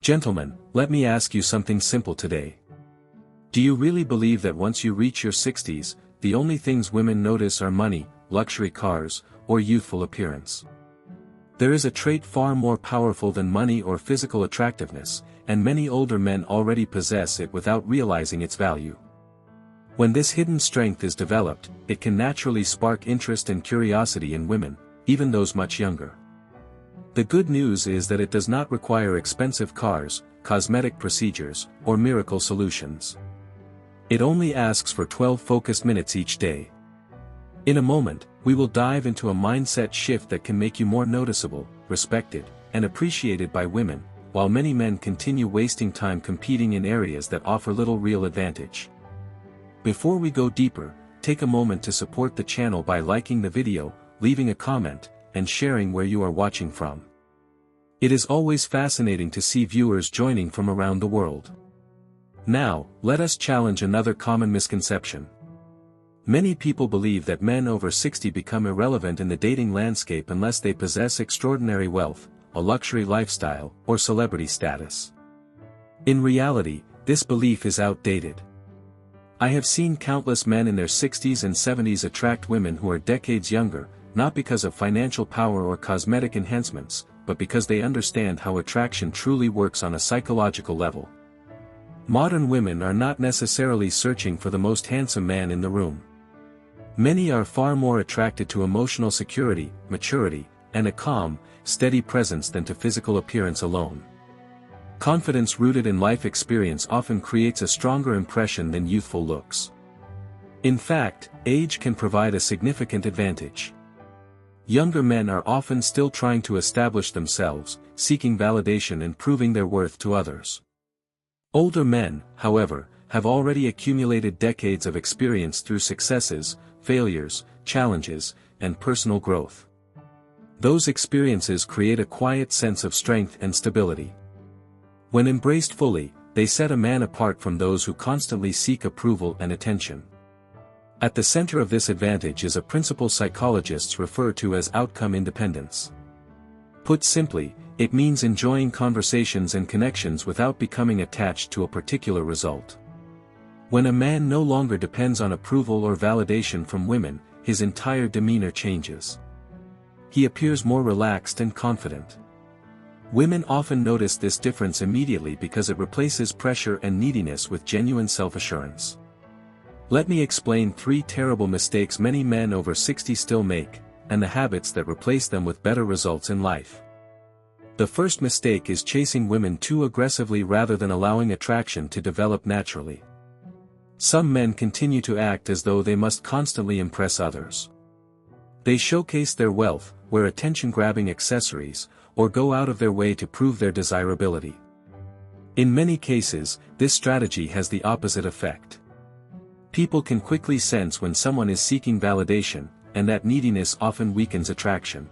Gentlemen, let me ask you something simple today. Do you really believe that once you reach your 60s, the only things women notice are money, luxury cars, or youthful appearance? There is a trait far more powerful than money or physical attractiveness, and many older men already possess it without realizing its value. When this hidden strength is developed, it can naturally spark interest and curiosity in women, even those much younger. The good news is that it does not require expensive cars, cosmetic procedures, or miracle solutions. It only asks for 12 focused minutes each day. In a moment, we will dive into a mindset shift that can make you more noticeable, respected, and appreciated by women, while many men continue wasting time competing in areas that offer little real advantage. Before we go deeper, take a moment to support the channel by liking the video, leaving a comment, and sharing where you are watching from. It is always fascinating to see viewers joining from around the world. Now, let us challenge another common misconception. Many people believe that men over 60 become irrelevant in the dating landscape unless they possess extraordinary wealth, a luxury lifestyle, or celebrity status. In reality, this belief is outdated. I have seen countless men in their 60s and 70s attract women who are decades younger, not because of financial power or cosmetic enhancements, but because they understand how attraction truly works on a psychological level. Modern women are not necessarily searching for the most handsome man in the room. Many are far more attracted to emotional security, maturity, and a calm, steady presence than to physical appearance alone. Confidence rooted in life experience often creates a stronger impression than youthful looks. In fact, age can provide a significant advantage. Younger men are often still trying to establish themselves, seeking validation and proving their worth to others. Older men, however, have already accumulated decades of experience through successes, failures, challenges, and personal growth. Those experiences create a quiet sense of strength and stability. When embraced fully, they set a man apart from those who constantly seek approval and attention. At the center of this advantage is a principle psychologists refer to as outcome independence. Put simply, it means enjoying conversations and connections without becoming attached to a particular result. When a man no longer depends on approval or validation from women, his entire demeanor changes. He appears more relaxed and confident. Women often notice this difference immediately because it replaces pressure and neediness with genuine self-assurance. Let me explain 3 terrible mistakes many men over 60 still make, and the habits that replace them with better results in life. The first mistake is chasing women too aggressively rather than allowing attraction to develop naturally. Some men continue to act as though they must constantly impress others. They showcase their wealth, wear attention-grabbing accessories, or go out of their way to prove their desirability. In many cases, this strategy has the opposite effect. People can quickly sense when someone is seeking validation, and that neediness often weakens attraction.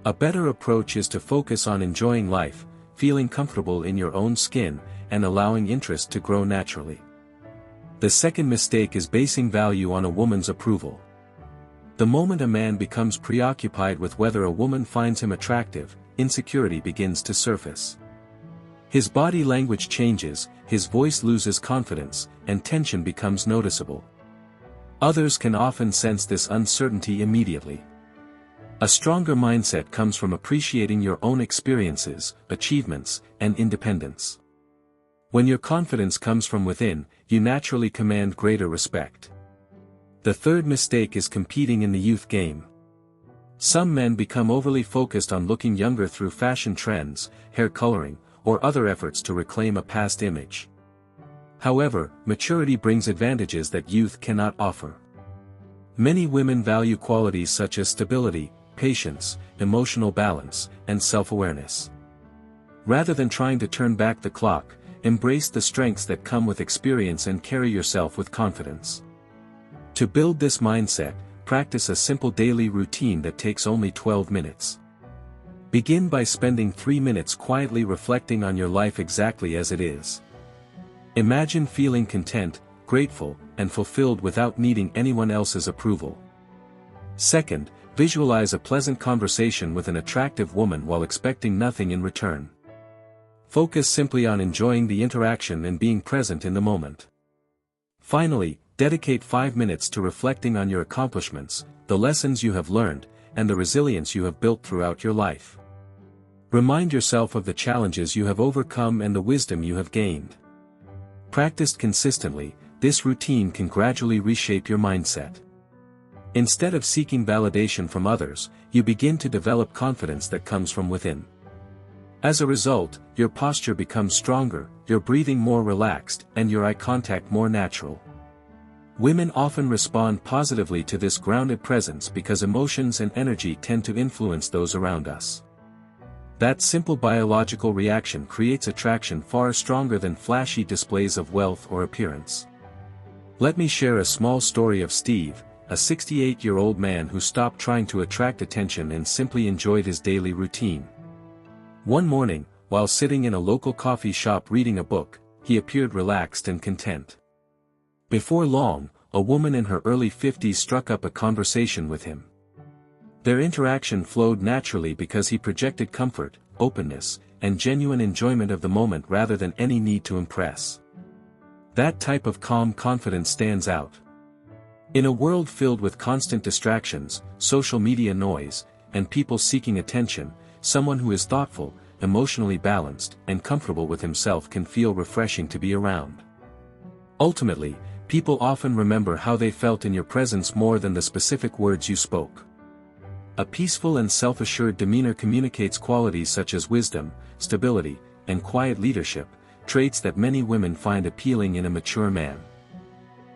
A better approach is to focus on enjoying life, feeling comfortable in your own skin, and allowing interest to grow naturally. The second mistake is basing value on a woman's approval. The moment a man becomes preoccupied with whether a woman finds him attractive, insecurity begins to surface. His body language changes, his voice loses confidence, and tension becomes noticeable. Others can often sense this uncertainty immediately. A stronger mindset comes from appreciating your own experiences, achievements, and independence. When your confidence comes from within, you naturally command greater respect. The third mistake is competing in the youth game. Some men become overly focused on looking younger through fashion trends, hair coloring, or other efforts to reclaim a past image. However, maturity brings advantages that youth cannot offer. Many women value qualities such as stability, patience, emotional balance, and self-awareness. Rather than trying to turn back the clock, embrace the strengths that come with experience and carry yourself with confidence. To build this mindset, practice a simple daily routine that takes only 12 minutes. Begin by spending 3 minutes quietly reflecting on your life exactly as it is. Imagine feeling content, grateful, and fulfilled without needing anyone else's approval. Second, visualize a pleasant conversation with an attractive woman while expecting nothing in return. Focus simply on enjoying the interaction and being present in the moment. Finally, dedicate 5 minutes to reflecting on your accomplishments, the lessons you have learned, and the resilience you have built throughout your life. Remind yourself of the challenges you have overcome and the wisdom you have gained. Practiced consistently, this routine can gradually reshape your mindset. Instead of seeking validation from others, you begin to develop confidence that comes from within. As a result, your posture becomes stronger, your breathing more relaxed, and your eye contact more natural. Women often respond positively to this grounded presence because emotions and energy tend to influence those around us. That simple biological reaction creates attraction far stronger than flashy displays of wealth or appearance. Let me share a small story of Steve, a 68-year-old man who stopped trying to attract attention and simply enjoyed his daily routine. One morning, while sitting in a local coffee shop reading a book, he appeared relaxed and content. Before long, a woman in her early 50s struck up a conversation with him. Their interaction flowed naturally because he projected comfort, openness, and genuine enjoyment of the moment rather than any need to impress. That type of calm confidence stands out. In a world filled with constant distractions, social media noise, and people seeking attention, someone who is thoughtful, emotionally balanced, and comfortable with himself can feel refreshing to be around. Ultimately, people often remember how they felt in your presence more than the specific words you spoke. A peaceful and self-assured demeanor communicates qualities such as wisdom, stability, and quiet leadership, traits that many women find appealing in a mature man.